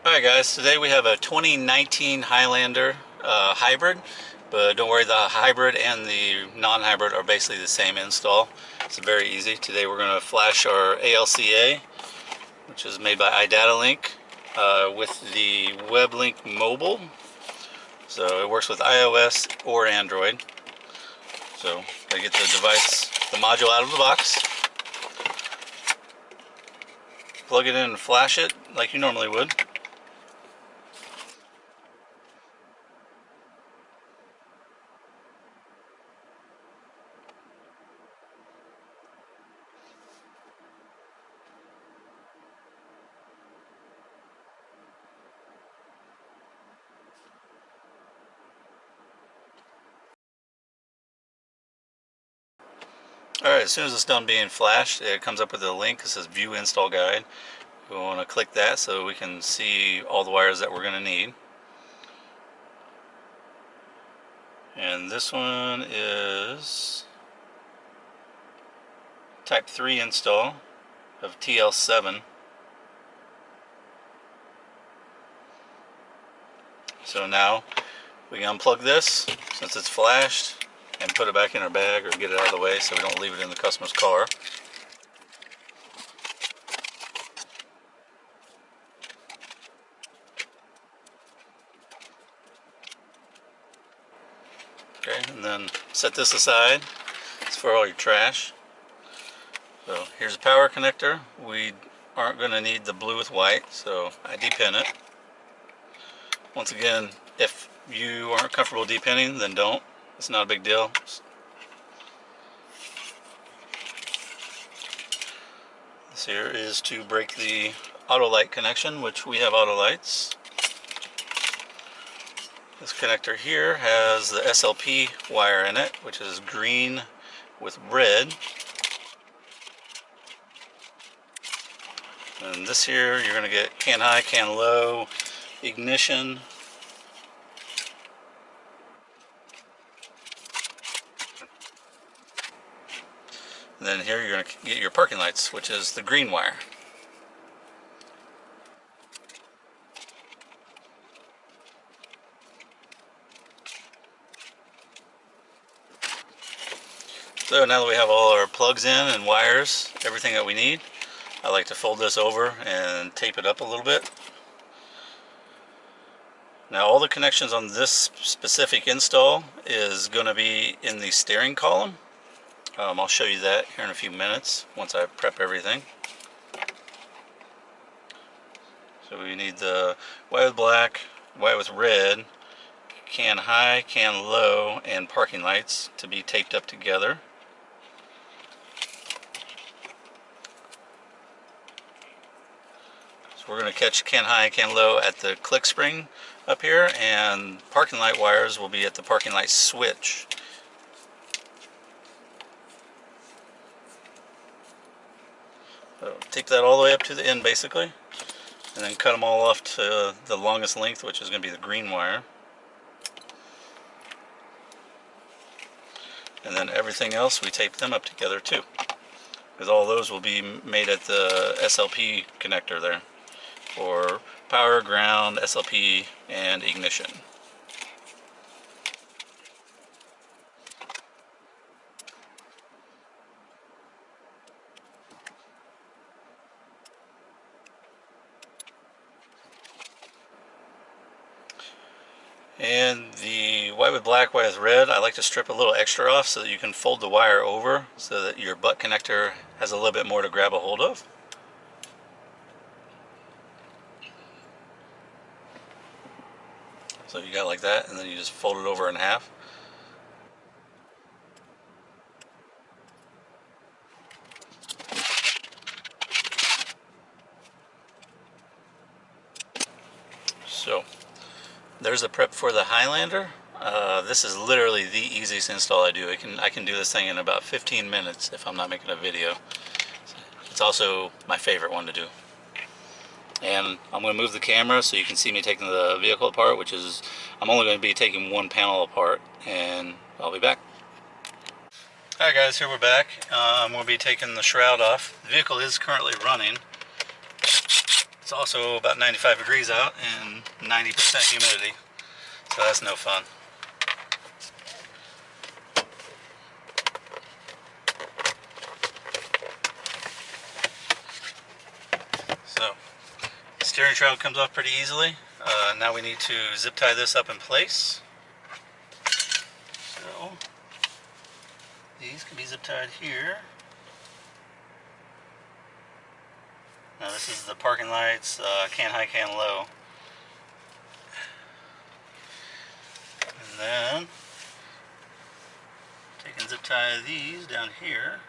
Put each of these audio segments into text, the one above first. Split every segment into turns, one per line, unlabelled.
Alright guys, today we have a 2019 Highlander hybrid, but don't worry, the hybrid and the non-hybrid are basically the same install. It's very easy. Today we're going to flash our ALCA, which is made by Idatalink, with the WebLink Mobile. So it works with iOS or Android. So gotta get the device, the module out of the box, plug it in and flash it like you normally would. Alright, as soon as it's done being flashed, it comes up with a link that says View Install Guide. We want to click that so we can see all the wires that we're going to need. And this one is Type 3 install of TL7. So now we can unplug this since it's flashed and put it back in our bag or get it out of the way so we don't leave it in the customer's car. Okay, and then set this aside. It's for all your trash. So here's a power connector. We aren't going to need the blue with white, so I depin it. Once again, if you aren't comfortable depinning, then don't. It's not a big deal. This here is to break the auto light connection, which we have auto lights. This connector here has the SLP wire in it, which is green with red. And this here, you're going to get can high, can low, ignition. And then here you're going to get your parking lights, which is the green wire. So now that we have all our plugs in and wires, everything that we need, I like to fold this over and tape it up a little bit. Now all the connections on this specific install is going to be in the steering column. I'll show you that here in a few minutes once I prep everything. So we need the white with black, white with red, can high, can low, and parking lights to be taped up together. So we're going to catch can high, can low at the click spring up here, and parking light wires will be at the parking light switch. So tape that all the way up to the end basically, and then cut them all off to the longest length, which is going to be the green wire. And then everything else we tape them up together too, because all those will be made at the SLP connector there for power, ground, SLP, and ignition. And the white with black, white with red, I like to strip a little extra off so that you can fold the wire over so that your butt connector has a little bit more to grab a hold of. So you got it like that, and then you just fold it over in half. So there's the prep for the Highlander. This is literally the easiest install I do. I can do this thing in about 15 minutes if I'm not making a video. It's also my favorite one to do. And I'm going to move the camera so you can see me taking the vehicle apart, which is, I'm only going to be taking one panel apart, and I'll be back. Alright guys, here we're back. I'm going to be taking the shroud off. The vehicle is currently running. It's also about 95 degrees out and 90% humidity, so that's no fun. So, steering shroud comes off pretty easily. Now we need to zip tie this up in place. So, these can be zip tied here. Now this is the parking lights, can high, can low. And then, take and zip tie these down here.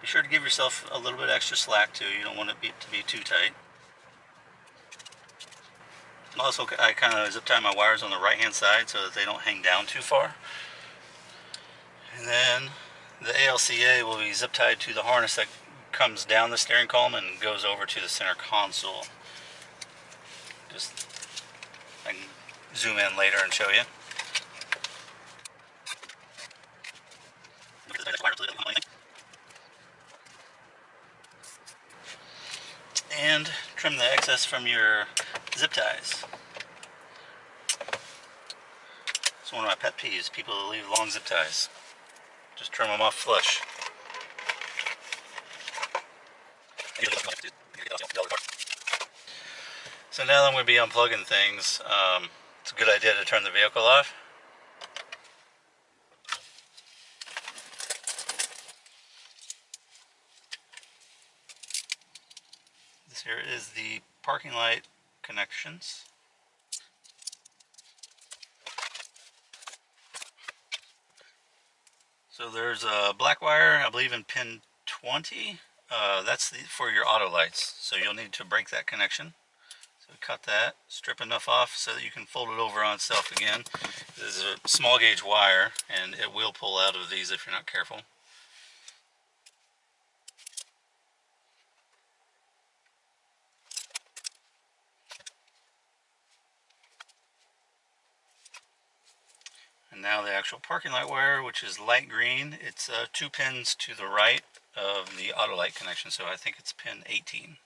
Be sure to give yourself a little bit extra slack too. You don't want it to be too tight. Also, I kind of zip tie my wires on the right hand side so that they don't hang down too far. And then the ALCA will be zip tied to the harness that comes down the steering column and goes over to the center console. I can zoom in later and show you. And trim the excess from your zip ties. It's one of my pet peeves, people that leave long zip ties. Just trim them off flush. So now that I'm going to be unplugging things, it's a good idea to turn the vehicle off. This here is the parking light connections. So there's a black wire, I believe in pin 20. That's for your auto lights. So you'll need to break that connection. So cut that, strip enough off so that you can fold it over on itself again. This is a small gauge wire and it will pull out of these if you're not careful. And now the actual parking light wire, which is light green, it's 2 pins to the right of the auto light connection, so I think it's pin 18.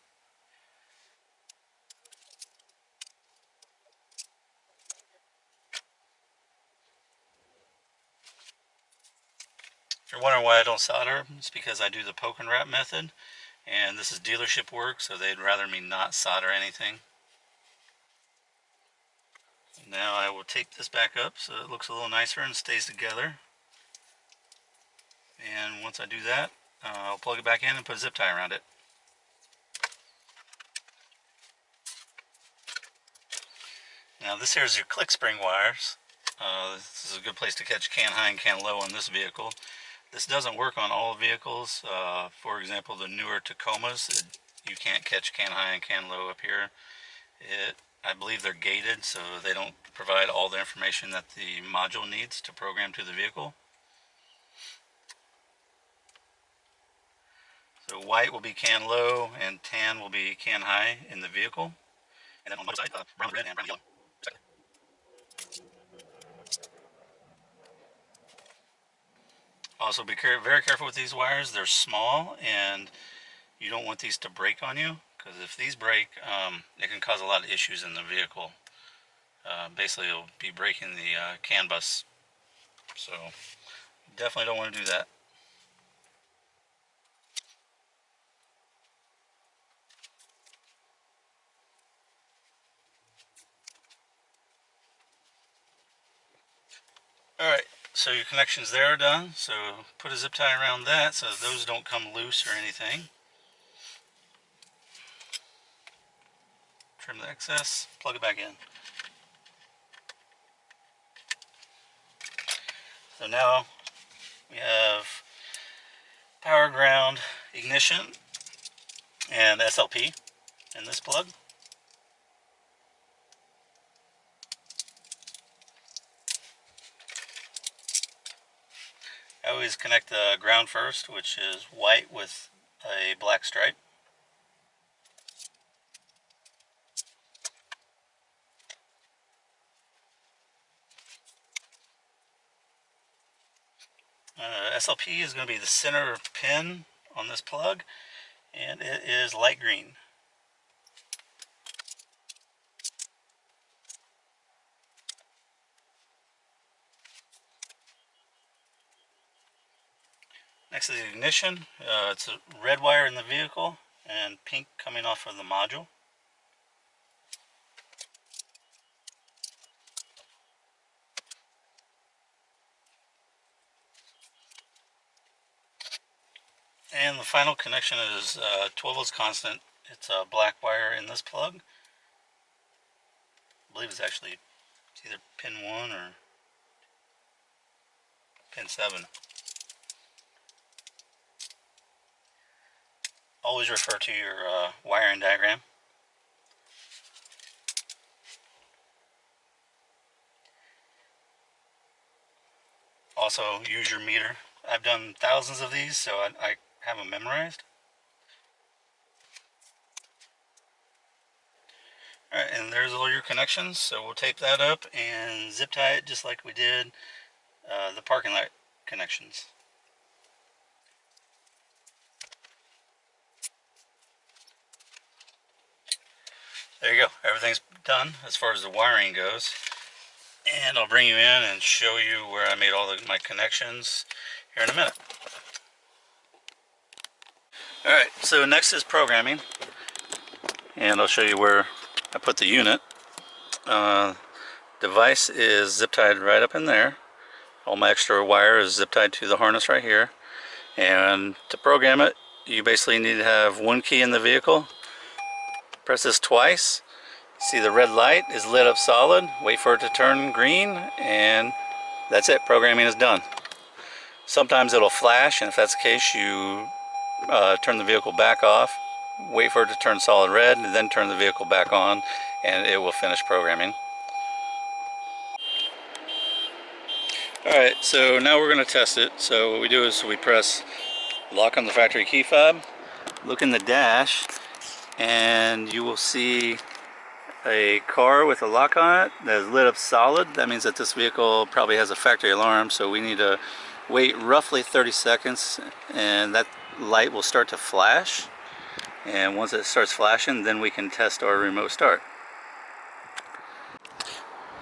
If you're wondering why I don't solder, it's because I do the poke and wrap method, and this is dealership work, so they'd rather me not solder anything. Now I will tape this back up so it looks a little nicer and stays together. And once I do that, I'll plug it back in and put a zip tie around it. Now this here is your click spring wires. This is a good place to catch can high and can low on this vehicle. This doesn't work on all vehicles. For example, the newer Tacomas, you can't catch can high and can low up here. I believe they're gated, so they don't provide all the information that the module needs to program to the vehicle. So white will be can low and tan will be can high in the vehicle. And then on the other side, brown red and brown yellow. Also be very careful with these wires. They're small and you don't want these to break on you, because if these break, it can cause a lot of issues in the vehicle. Basically, it'll be breaking the CAN bus. So definitely don't want to do that. Alright, so your connections there are done. So put a zip tie around that so those don't come loose or anything. Trim the excess, plug it back in. So now we have power, ground, ignition, and SLP in this plug. I always connect the ground first, which is white with a black stripe. SLP is going to be the center pin on this plug, and it is light green. Next is the ignition. It's a red wire in the vehicle and pink coming off of the module. And the final connection is 12 volts constant. It's a black wire in this plug. I believe it's either pin 1 or pin 7. Always refer to your wiring diagram. Also use your meter. I've done thousands of these, so I have them memorized. Alright, and there's all your connections, so we'll tape that up and zip tie it just like we did the parking lot connections. There you go, everything's done as far as the wiring goes. And I'll bring you in and show you where I made all my connections here in a minute. Alright, so next is programming. And I'll show you where I put the unit. Device is zip tied right up in there. All my extra wire is zip tied to the harness right here. And to program it, you basically need to have one key in the vehicle. Press this twice. See the red light is lit up solid. Wait for it to turn green, and that's it. Programming is done. Sometimes it'll flash, and if that's the case, you turn the vehicle back off, wait for it to turn solid red, and then turn the vehicle back on, and it will finish programming. Alright, so now we're going to test it. So what we do is we press lock on the factory key fob, look in the dash, and you will see a car with a lock on it that is lit up solid. That means that this vehicle probably has a factory alarm, so we need to wait roughly 30 seconds and that light will start to flash. And once it starts flashing, then we can test our remote start.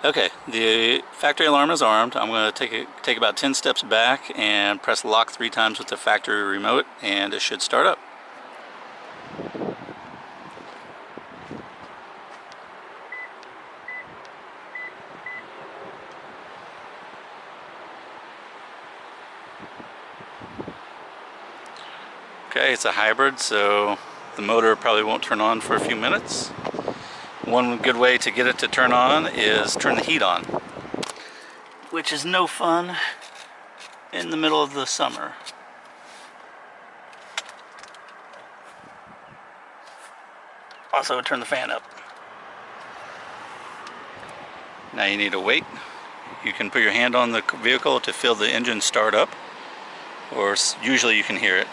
Okay, the factory alarm is armed. I'm going to take about 10 steps back and press lock 3 times with the factory remote, and it should start up. Okay, it's a hybrid, so the motor probably won't turn on for a few minutes. One good way to get it to turn on is turn the heat on, which is no fun in the middle of the summer. Also, turn the fan up. Now you need to wait. You can put your hand on the vehicle to feel the engine start up, or usually you can hear it.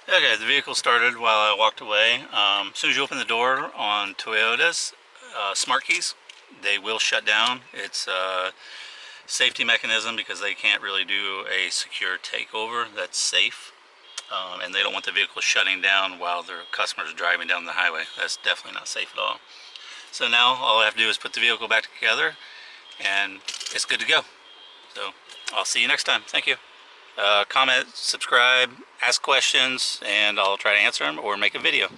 Okay, the vehicle started while I walked away. As soon as you open the door on Toyota's smart keys, they will shut down. It's a safety mechanism because they can't really do a secure takeover that's safe. And they don't want the vehicle shutting down while their customers are driving down the highway. That's definitely not safe at all. So now all I have to do is put the vehicle back together and it's good to go. So I'll see you next time. Thank you. Comment, subscribe, ask questions, and I'll try to answer them or make a video.